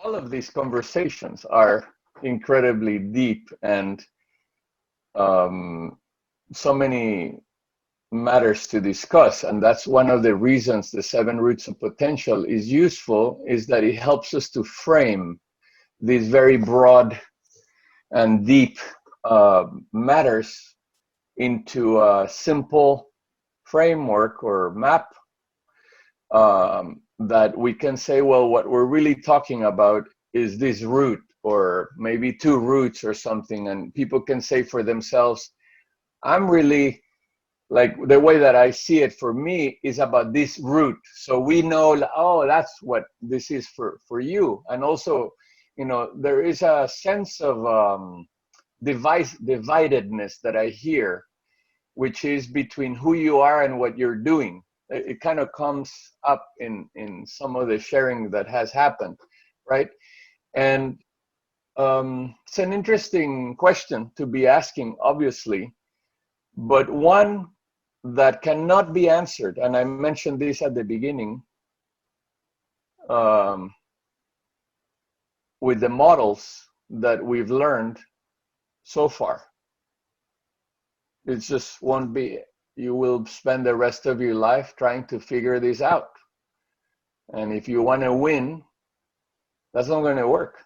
all of these conversations are incredibly deep, and so many matters to discuss. And that's one of the reasons the 7 roots of potential is useful, is that it helps us to frame these very broad and deep matters into a simple framework or map that we can say, well, what we're really talking about is this root, or maybe 2 roots or something, and people can say for themselves, I'm really, like, the way that I see it for me is about this root. So we know, oh, that's what this is for you. And also, you know, there is a sense of dividedness that I hear, which is between who you are and what you're doing. It kind of comes up in some of the sharing that has happened, right? And it's an interesting question to be asking, obviously, but one that cannot be answered, and I mentioned this at the beginning, with the models that we've learned so far. It just won't be. You will spend the rest of your life trying to figure this out. And if you want to win, that's not going to work.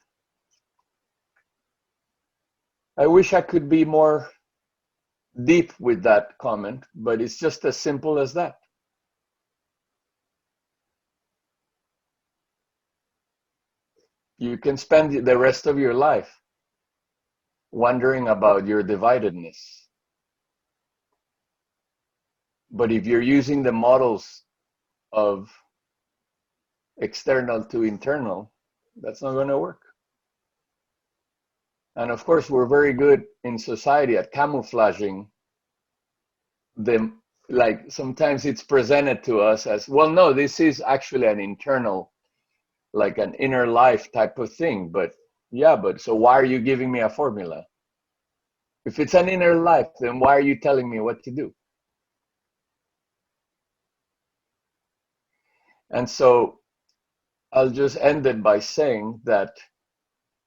I wish I could be more deep with that comment, but it's just as simple as that. You can spend the rest of your life wondering about your dividedness. But if you're using the models of external to internal, that's not going to work. And of course, we're very good in society at camouflaging them. Like, sometimes it's presented to us as, well, no, this is actually an internal, like an inner life type of thing. But yeah, but so why are you giving me a formula? If it's an inner life, then why are you telling me what to do? And so I'll just end it by saying that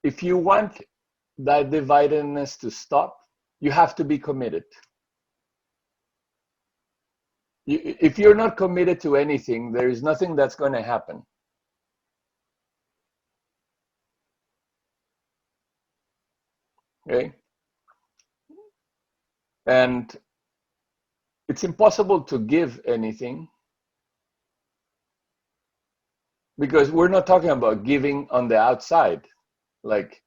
if you want that dividedness to stop, you have to be committed. If you're not committed to anything, there is nothing that's going to happen. Okay? And it's impossible to give anything, because we're not talking about giving on the outside. Like,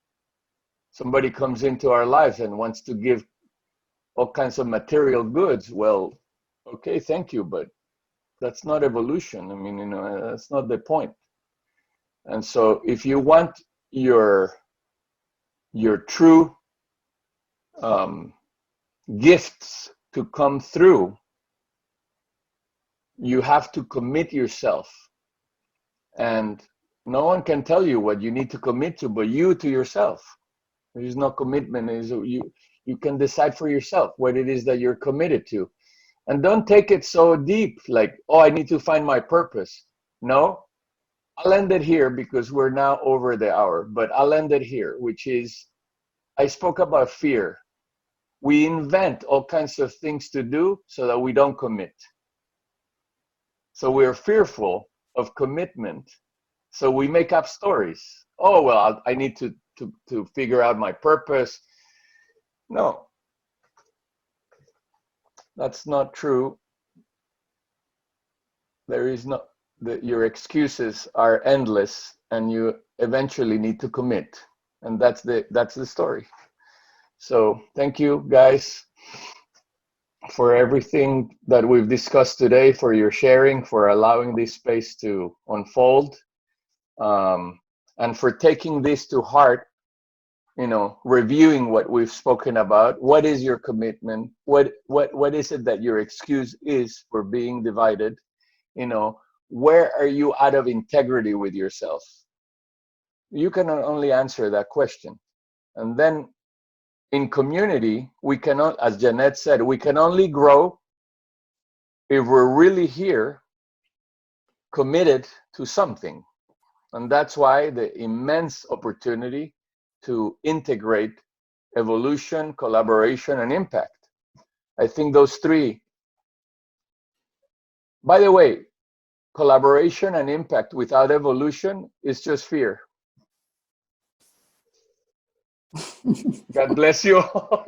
somebody comes into our lives and wants to give all kinds of material goods. Well, okay, thank you, but that's not evolution. I mean, you know, that's not the point. And so if you want your true gifts to come through, you have to commit yourself. And no one can tell you what you need to commit to, but you to yourself. There is no commitment. You can decide for yourself what it is that you're committed to. And don't take it so deep, like, oh, I need to find my purpose. No, I'll end it here because we're now over the hour, but I'll end it here, which is, I spoke about fear. We invent all kinds of things to do so that we don't commit. So we're fearful of commitment. So we make up stories. Oh, well, I need to figure out my purpose. No, that's not true. There is no, your excuses are endless, and you eventually need to commit. And that's the story. So thank you guys for everything that we've discussed today, for your sharing, for allowing this space to unfold, and for taking this to heart, you know, reviewing what we've spoken about. What is your commitment? What is it that your excuse is for being divided? You know, where are you out of integrity with yourself? You can only answer that question. And then in community, we cannot, as Jeanette said, we can only grow if we're really here, committed to something. And that's why the immense opportunity to integrate evolution, collaboration, and impact. I think those three. By the way, collaboration and impact without evolution is just fear. God bless you all.